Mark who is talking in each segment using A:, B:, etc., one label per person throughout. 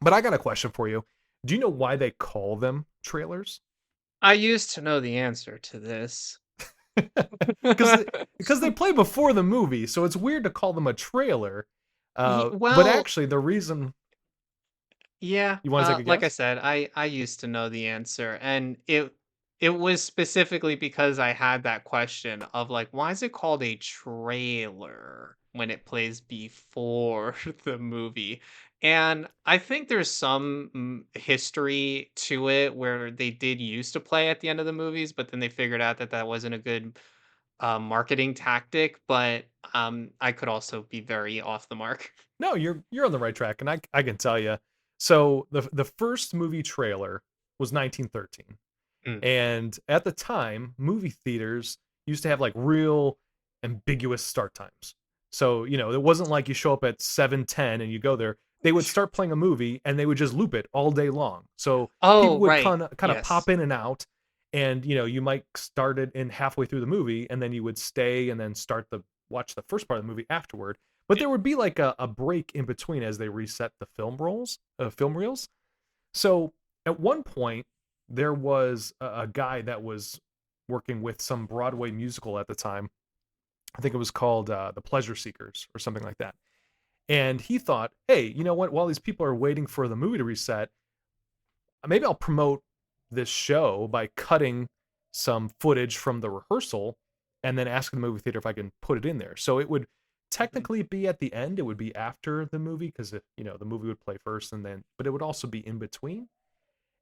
A: But I got a question for you. Do you know why they call them trailers?
B: I used to know the answer to this.
A: Because because they play before the movie, so it's weird to call them a trailer. But
B: Well,
A: actually, the reason
B: yeah,
A: you want to take a
B: like I
A: guess?
B: said, I used to know the answer, and it was specifically because I had that question of like, why is it called a trailer when it plays before the movie? And I think there's some history to it where they did used to play at the end of the movies, but then they figured out that that wasn't a good marketing tactic. But I could also be very off the mark.
A: No, you're on the right track, and I can tell you. So the first movie trailer was 1913,
B: Mm.
A: and at the time, movie theaters used to have like real ambiguous start times. So it wasn't like you show up at 7:10 and you go there. They would start playing a movie and they would just loop it all day long. So people
B: Oh,
A: would
B: right.
A: kind of
B: Yes.
A: pop in and out, and you might start it in halfway through the movie, and then you would stay and then start the watch the first part of the movie afterward. But there would be like a break in between as they reset the film reels. So at one point, there was a guy that was working with some Broadway musical at the time. I think it was called The Pleasure Seekers or something like that. And he thought, hey, you know what? While these people are waiting for the movie to reset, maybe I'll promote this show by cutting some footage from the rehearsal and then asking the movie theater if I can put it in there. So it would
B: Mhm.
A: technically be at the end. It would be after the movie because if the movie would play first and then, but it would also be in between.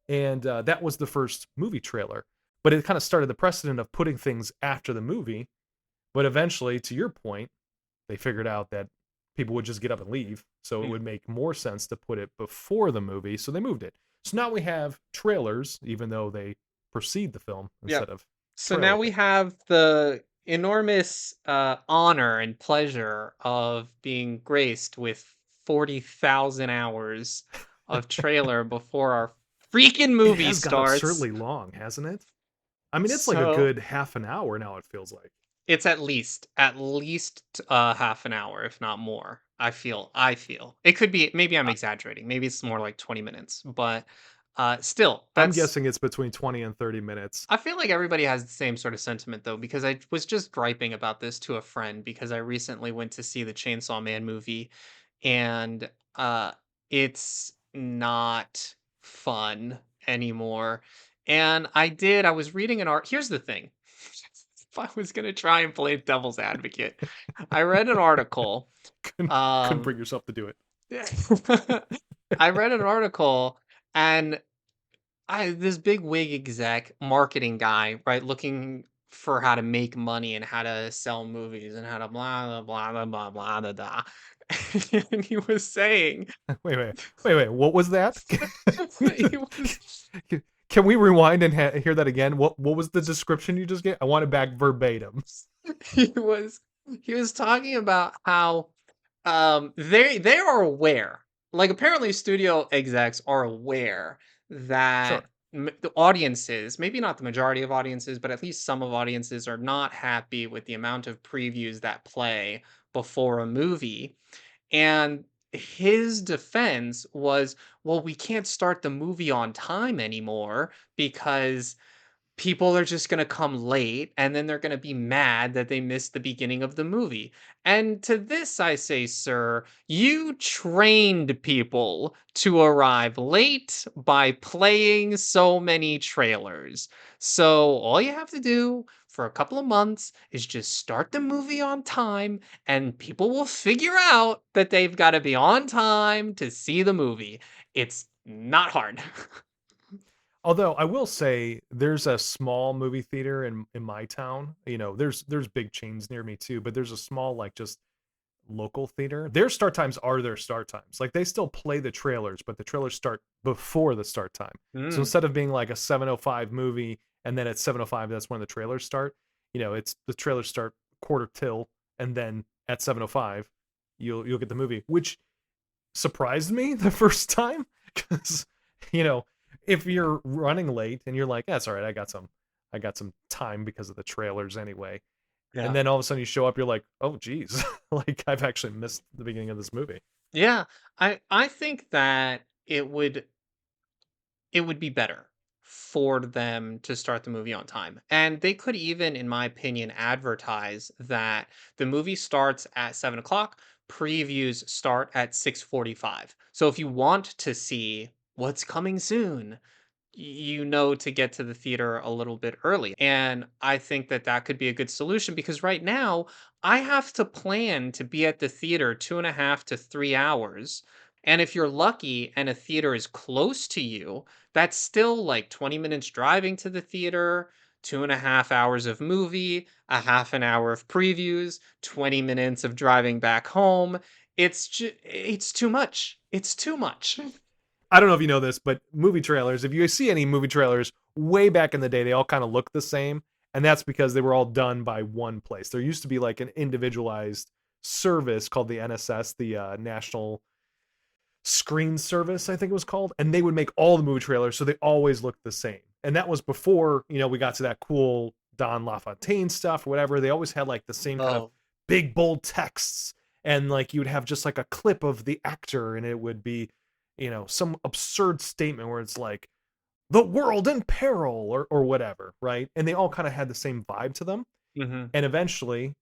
A: And that was the first movie trailer. But it kind of started the precedent of putting things after the movie. But eventually, to your point, they figured out that people would just get up and leave. So it
B: Mm.
A: would make more sense to put it before the movie. So they moved it. So now we have trailers, even though they precede the film
B: Yep.
A: instead of
B: So
A: trail
B: now
A: with
B: we
A: it.
B: have the enormous honor and pleasure of being graced with 40,000 hours of trailer before our freaking
A: It
B: movie
A: has got
B: starts.
A: absurdly long, hasn't it? I mean, it's like a
B: So
A: good half an hour now, it feels like.
B: it's at least half an hour, if not more. I feel it could be. Maybe I'm
A: I-
B: exaggerating. Maybe it's more like 20 minutes, but still,
A: I'm
B: that's
A: guessing it's between 20 and 30 minutes.
B: I feel like everybody has the same sort of sentiment though, because I was just griping about this to a friend because I recently went to see the Chainsaw Man movie, and it's not fun anymore. And I was reading an art. Here's the thing. If I was gonna try and play devil's advocate, I read an article.
A: Couldn't
B: Um
A: bring yourself to do it.
B: I read an article, and I this big wig exec marketing guy, right, looking for how to make money and how to sell movies and how to blah blah blah blah blah blah blah. And he was saying
A: Wait, wait, wait, wait. What was that?
B: he was
A: Can we rewind and hear that again? What was the description you just gave? I want it back verbatim.
B: he was he was talking about how they are aware, like, apparently studio execs are aware that
A: Sure.
B: the audiences, maybe not the majority of audiences, but at least some of audiences are not happy with the amount of previews that play before a movie. And his defense was, well, we can't start the movie on time anymore because people are just going to come late and then they're going to be mad that they missed the beginning of the movie. And to this I say, sir, you trained people to arrive late by playing so many trailers. So all you have to do for a couple of months is just start the movie on time, and people will figure out that they've got to be on time to see the movie. It's not hard.
A: Although I will say there's a small movie theater in my town. There's big chains near me too, but there's a small like just local theater. Their start times are their start times. Like they still play the trailers, but the trailers start before the start time. So
B: Mm.
A: instead of being like a 7:05 movie and then at 7:05 that's when the trailers start, it's the trailers start quarter till and then at 7:05 you'll get the movie, which surprised me the first time cuz you know, if you're running late and you're like, "That's all right. I got some time because of the trailers anyway." And
B: Yeah.
A: then all of a sudden you show up, you're like, "Oh, geez, like I've actually missed the beginning of this movie."
B: Yeah, I think that it would it would be better for them to start the movie on time. And they could even, in my opinion, advertise that the movie starts at 7 o'clock, previews start at 6:45. So if you want to see what's coming soon, you know to get to the theater a little bit early. And I think that that could be a good solution because right now I have to plan to be at the theater 2.5 to 3 hours. And if you're lucky and a theater is close to you, that's still like 20 minutes driving to the theater, 2.5 hours of movie, a half an hour of previews, 20 minutes of driving back home. It's too much. It's too much.
A: I don't know if you know this, but movie trailers, if you see any movie trailers way back in the day, they all kind of look the same. And that's because they were all done by one place. There used to be like an individualized service called the NSS, the National Screen Service, I think it was called. And they would make all the movie trailers. So they always looked the same. And that was before, we got to that cool Don LaFontaine stuff or whatever. They always had like the same kind of
B: Oh,
A: big, bold texts. And like you would have just like a clip of the actor and it would be some absurd statement where it's like the world in peril or whatever, right? And they all kind of had the same vibe to them.
B: mhm.
A: And eventually,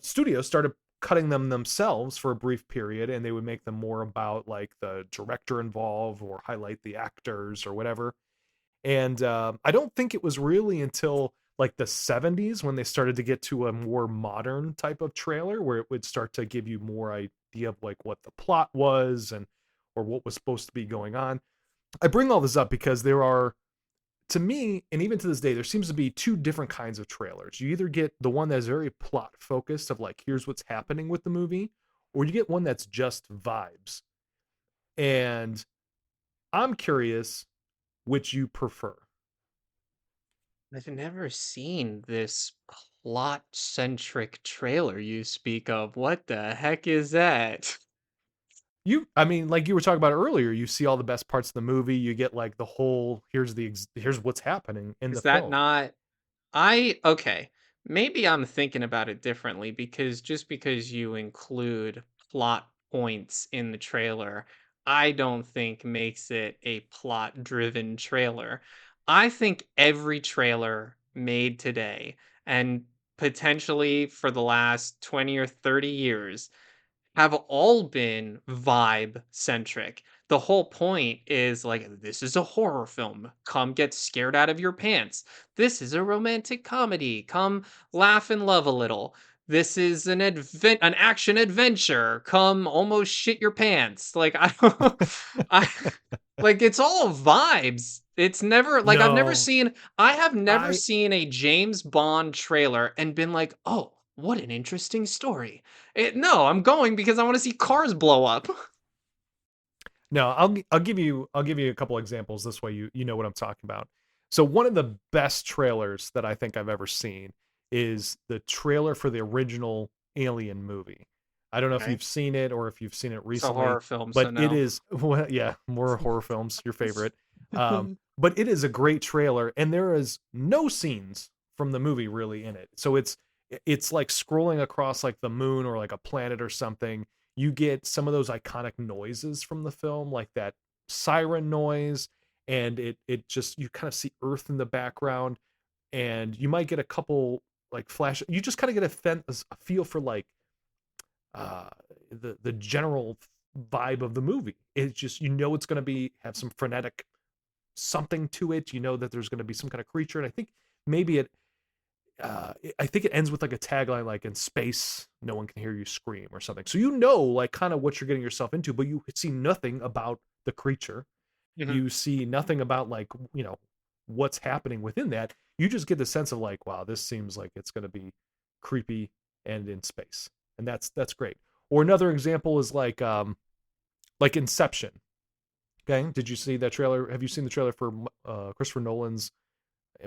A: studios started cutting them themselves for a brief period, and they would make them more about like the director involved or highlight the actors or whatever. And I don't think it was really until like the 70s when they started to get to a more modern type of trailer where it would start to give you more idea of like what the plot was and or what was supposed to be going on. I bring all this up because there are, to me, and even to this day, there seems to be two different kinds of trailers. You either get the one that's very plot focused, of like, here's what's happening with the movie, or you get one that's just vibes. And I'm curious which you prefer.
B: I've never seen this plot-centric trailer you speak of. What the heck is that?
A: I mean, like you were talking about earlier, you see all the best parts of the movie. You get like the whole here's what's happening in the
B: Is that
A: film.
B: not I okay. Maybe I'm thinking about it differently because just because you include plot points in the trailer, I don't think makes it a plot-driven trailer. I think every trailer made today and potentially for the last 20 or 30 years have all been vibe centric. The whole point is like, this is a horror film. Come get scared out of your pants. This is a romantic comedy. Come laugh and love a little. This is an action adventure. Come almost shit your pants. Like I don't I like it's all vibes. It's never like
A: No,
B: I have never
A: I
B: seen a James Bond trailer and been like, "Oh, what an interesting story." No, I'm going because I wanna see cars blow up.
A: No, I'll give you a couple examples. This way you know what I'm talking about. So one of the best trailers that I think I've ever seen is the trailer for the original Alien movie. I don't know if
B: Okay.
A: you've seen it or if you've seen it
B: It's a horror
A: recently,
B: film, so
A: but it
B: no.
A: is well, yeah, more horror films, your favorite. But it is a great trailer and there is no scenes from the movie really in it. So it's like scrolling across like the moon or like a planet or something. You get some of those iconic noises from the film, like that siren noise, and it just you kind of see Earth in the background, and you might get a couple like flash. You just kind of get a feel for like uh the general vibe of the movie. It's just it's going to be have some frenetic something to it. You know that there's going to be some kind of creature, and I think maybe I think it ends with like a tagline like in space, no one can hear you scream or something. So like kind of what you're getting yourself into, but you see nothing about the creature.
B: Mhm.
A: You see nothing about like, what's happening within that. You just get the sense of like, wow, this seems like it's going to be creepy and in space. And that's great. Or another example is like Inception. Okay? Did you see that trailer? Have you seen the trailer for Christopher Nolan's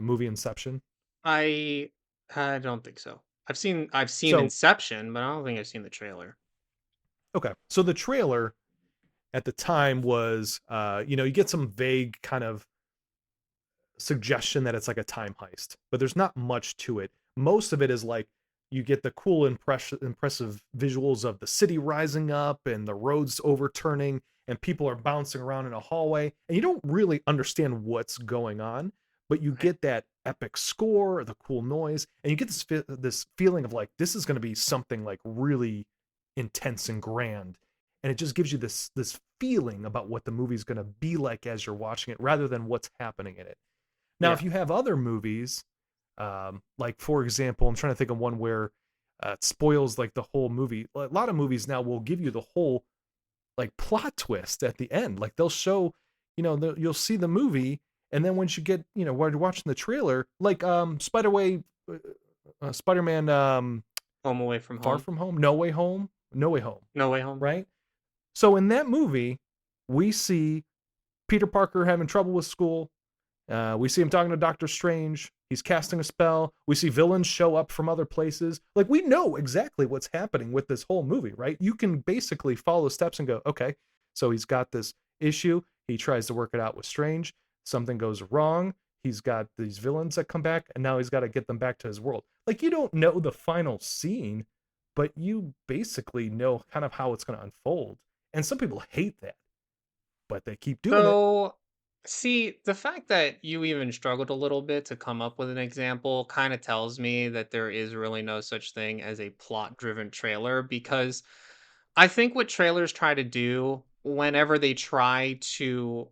A: movie Inception?
B: I I don't think so. I've seen
A: So,
B: Inception, but I don't think I've seen the trailer.
A: okay. So the trailer at the time was you get some vague kind of suggestion that it's like a time heist, but there's not much to it. Most of it is like you get the cool impressive visuals of the city rising up and the roads overturning, and people are bouncing around in a hallway, and you don't really understand what's going on, but you
B: Right.
A: get that epic score, the cool noise, and you get this feeling of like this is going to be something like really intense and grand, and it just gives you this feeling about what the movie's going to be like as you're watching it, rather than what's happening in it. Now, if
B: Yeah.
A: you have other movies, like for example, I'm trying to think of one where it spoils like the whole movie. A lot of movies now will give you the whole like plot twist at the end. Like they'll show, you'll see the movie, and then once you get, while you're watching the trailer, like Spider-Man,
B: Home Away from
A: Far
B: Home.
A: From Home, No Way Home, No Way Home,
B: No Way Home.
A: right? So in that movie, we see Peter Parker having trouble with school. We see him talking to Doctor Strange. He's casting a spell. We see villains show up from other places. Like, we know exactly what's happening with this whole movie, right? You can basically follow the steps and go, okay, so he's got this issue. He tries to work it out with Strange. Something goes wrong. He's got these villains that come back, and now he's got to get them back to his world. Like, you don't know the final scene, but you basically know kind of how it's going to unfold. And some people hate that, but they keep doing it.
B: So, see, the fact that you even struggled a little bit to come up with an example kind of tells me that there is really no such thing as a plot driven trailer, because I think what trailers try to do whenever they try to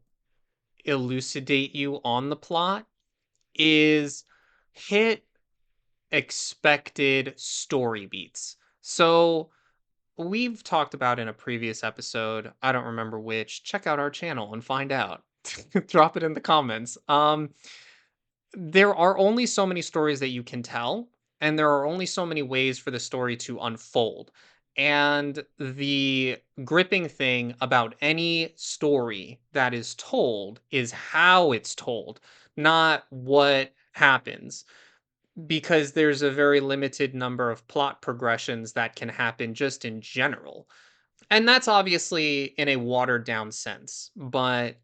B: elucidate you on the plot is hit expected story beats. So, we've talked about in a previous episode, I don't remember which, check out our channel and find out. Drop it in the comments. There are only so many stories that you can tell, and there are only so many ways for the story to unfold. And the gripping thing about any story that is told is how it's told, not what happens, because there's a very limited number of plot progressions that can happen just in general. And that's obviously in a watered down sense, but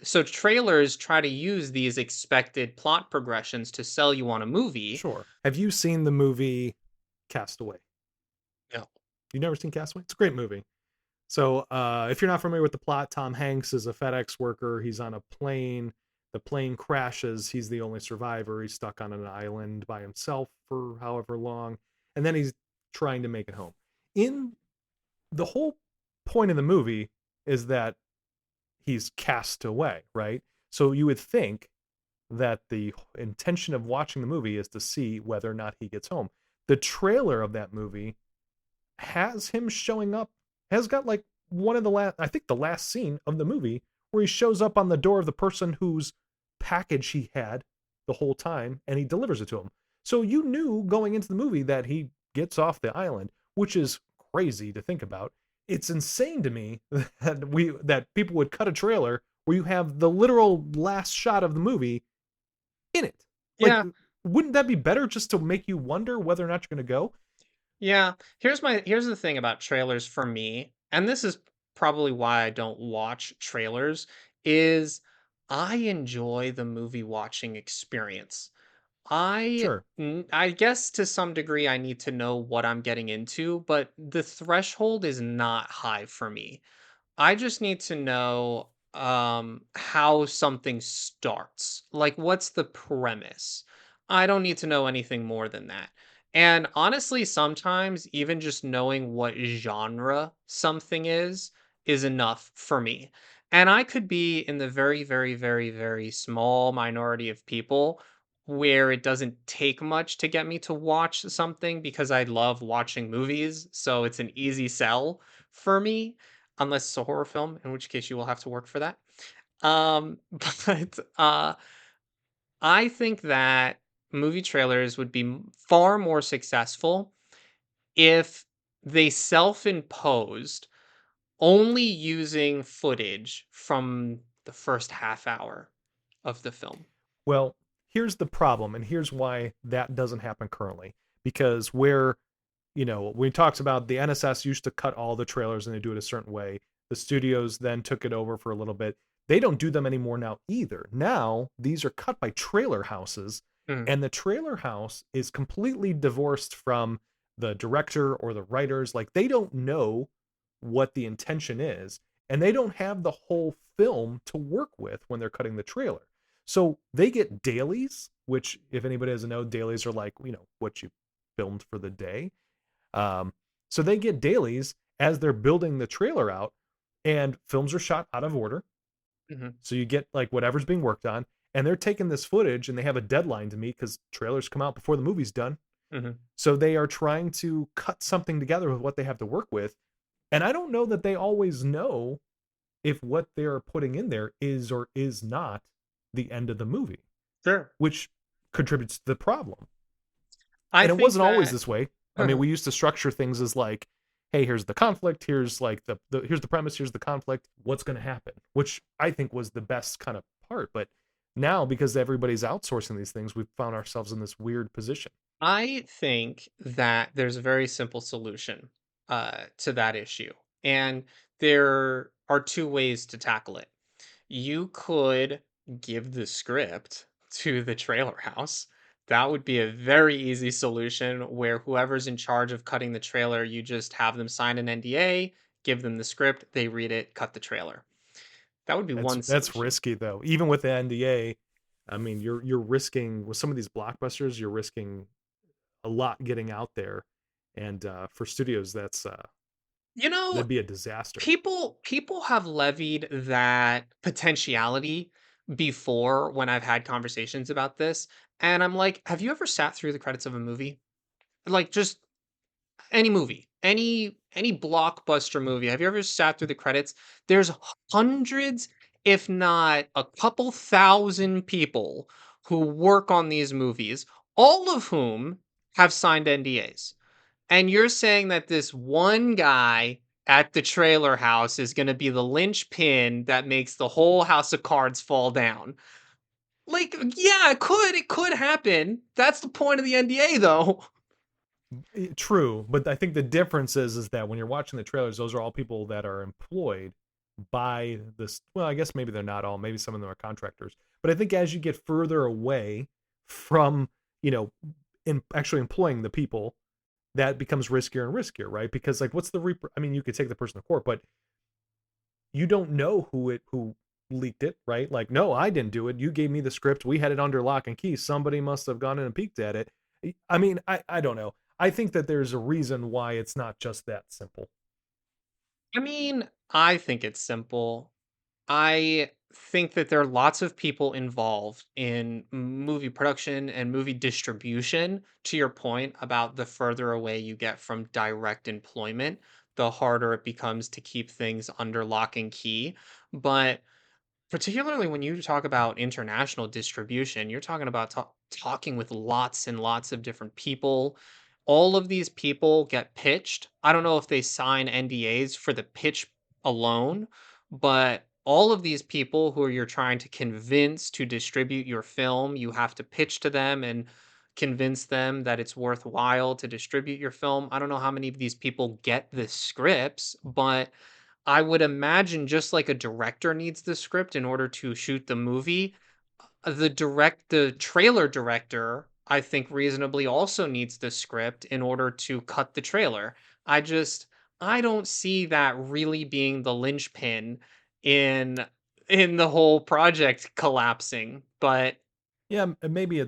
B: so trailers try to use these expected plot progressions to sell you on a movie.
A: Sure. Have you seen the movie Castaway?
B: No.
A: You never seen Castaway? It's a great movie. So, if you're not familiar with the plot, Tom Hanks is a FedEx worker. He's on a plane. The plane crashes. He's the only survivor. He's stuck on an island by himself for however long. And then he's trying to make it home. In the whole point of the movie is that he's cast away, right? So you would think that the intention of watching the movie is to see whether or not he gets home. The trailer of that movie has him showing up, has got like one of the last, I think the last scene of the movie, where he shows up on the door of the person whose package he had the whole time, and he delivers it to him. So you knew going into the movie that he gets off the island, which is crazy to think about. It's insane to me that people would cut a trailer where you have the literal last shot of the movie in it. Like,
B: Yeah.
A: wouldn't that be better just to make you wonder whether or not you're going to go?
B: Yeah. Here's the thing about trailers for me, and this is probably why I don't watch trailers, is I enjoy the movie watching experience.
A: Sure.
B: I guess to some degree I need to know what I'm getting into, but the threshold is not high for me. I just need to know how something starts. Like, what's the premise? I don't need to know anything more than that. And honestly, sometimes even just knowing what genre something is enough for me. And I could be in the very, very, very, very small minority of people where it doesn't take much to get me to watch something because I love watching movies. So it's an easy sell for me, unless it's a horror film, in which case you will have to work for that. But I think that movie trailers would be far more successful if they self-imposed only using footage from the first half hour of the film.
A: Well, here's the problem, and here's why that doesn't happen currently. Because where, when he talks about the NSS used to cut all the trailers and they do it a certain way, the studios then took it over for a little bit. They don't do them anymore now either. Now, these are cut by trailer houses,
B: Mm,
A: and the trailer house is completely divorced from the director or the writers. Like, they don't know what the intention is. and they don't have the whole film to work with when they're cutting the trailer. So they get dailies, which, if anybody doesn't know, dailies are like, what you filmed for the day. Um, so they get dailies as they're building the trailer out, and films are shot out of order.
B: Mhm.
A: So you get like whatever's being worked on, and they're taking this footage and they have a deadline to meet because trailers come out before the movie's done.
B: Mhm.
A: So they are trying to cut something together with what they have to work with. And I don't know that they always know if what they're putting in there is or is not the end of the movie,
B: Sure.
A: which contributes to the problem.
B: I
A: And it
B: think
A: wasn't always
B: that
A: this way. I mean, we used to structure things as like, hey, here's the conflict, here's like here's the premise, here's the conflict, what's going to happen, which I think was the best kind of part. But now, because everybody's outsourcing these things, we've found ourselves in this weird position.
B: I think that there's a very simple solution to that issue. And there are two ways to tackle it. You could give the script to the trailer house. That would be a very easy solution where whoever's in charge of cutting the trailer, you just have them sign an NDA, give them the script, they read it, cut the trailer. That would be one
A: That's
B: solution.
A: risky though. Even with the NDA, I mean, you're risking with some of these blockbusters, you're risking a lot getting out there, and for studios,
B: You know,
A: that'd be a disaster.
B: people have levied that potentiality before when I've had conversations about this, and I'm like, "Have you ever sat through the credits of a movie?" Like, just any movie, any blockbuster movie. Have you ever sat through the credits? There's hundreds, if not a couple thousand people who work on these movies, all of whom have signed NDAs. And you're saying that this one guy at the trailer house is gonna be the linchpin that makes the whole house of cards fall down. Like, yeah, it could happen. That's the point of the NDA, though.
A: True, but I think the difference is that when you're watching the trailers, those are all people that are employed by this. Well, I guess maybe they're not all. Maybe some of them are contractors. But I think as you get further away from, you know, in actually employing the people, that becomes riskier and riskier, right? Because like, what's the I mean, you could take the person to court, but you don't know who leaked it, right? Like, no, I didn't do it. You gave me the script. We had it under lock and key. Somebody must have gone in and peeked at it. I mean, I don't know. I think that there's a reason why it's not just that simple.
B: I mean, I think it's simple. I think that there are lots of people involved in movie production and movie distribution. To your point about the further away you get from direct employment, the harder it becomes to keep things under lock and key. But particularly when you talk about international distribution, you're talking about talking with lots and lots of different people. All of these people get pitched. I don't know if they sign NDAs for the pitch alone, but all of these people who you're trying to convince to distribute your film, you have to pitch to them and convince them that it's worthwhile to distribute your film. I don't know how many of these people get the scripts, but I would imagine just like a director needs the script in order to shoot the movie, the trailer director, I think reasonably also needs the script in order to cut the trailer. I just I don't see that really being the linchpin in in the whole project collapsing. But
A: Yeah, maybe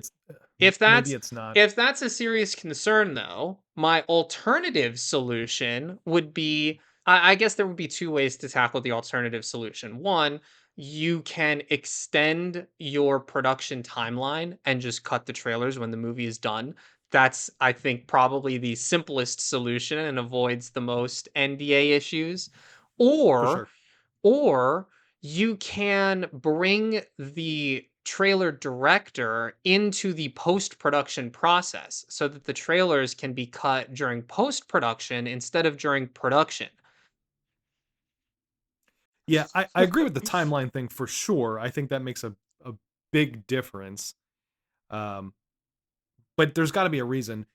B: if
A: maybe
B: that's
A: it's not.
B: if that's a serious concern, though, my alternative solution would be I guess there would be 2 ways to tackle the alternative solution. One, you can extend your production timeline and just cut the trailers when the movie is done. That's, I think, probably the simplest solution and avoids the most NDA issues.
A: For
B: Or
A: sure.
B: or you can bring the trailer director into the post-production process so that the trailers can be cut during post-production instead of during production.
A: Yeah, I agree with the timeline thing for sure. I think that makes a big difference. Um, but there's got to be a reason.